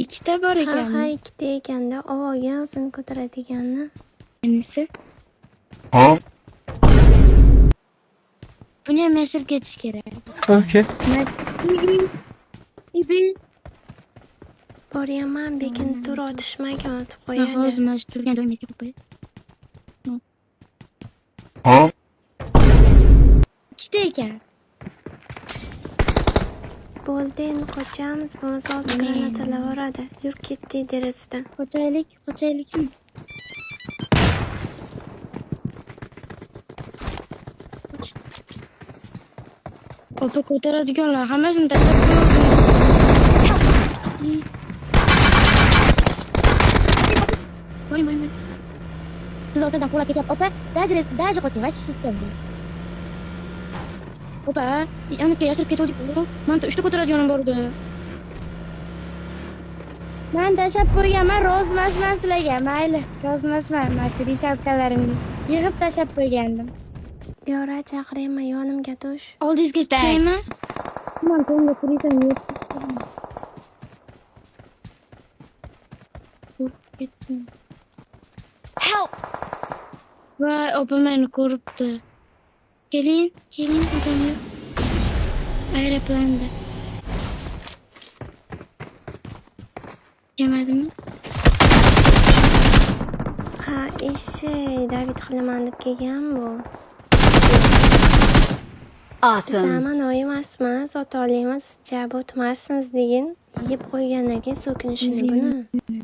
ikkita bor Ha, ekanmi? ikkita ekanda. Ovoga o'zini ko'taradiganni. Endi buni ham yashirib ketish kerak. Okay. Boryapman, bekin tur otishmaga otib Hozir qo'yadi. mana shu turgan joyimizga qo'yib qo'yay. Ikkita ekan. Bo'ldi, endi qochamiz. Bo'lmasa hozir granatalar boradi. Yur ketdik derazadan. Qochaylikmi? Opa ko'taradiganlar hammasini tashlab qo'ydim. Voy. Siz orqadan quvlab ketyapti. Opa, даже qoching, va shitdan. Opa, yanakka yashirib ketdik-ku. Menda 3 ta ko'taradiganim bor edi. Men tashlab qo'yganman, rozimasman sizlarga. Mayli, rozimasman. Mana shu rishalkalarimni yig'ib tashlab qo'ygandim. Yora, chaqiraymi, yonimga tush. Oldingizga tushaymi? Men to'nga turisam yo'q. Ketdim. Help! Voy, opa meni ko'ribdi. Keling, odamlar. Aeroplanda. Yemadimi? Ha, David qilaman deb kelgan bu. Awesome. Zaman emasmi, sota olamiz, jabot emasmiz degan yeb qo'ygandan keyin so'kinishini buni.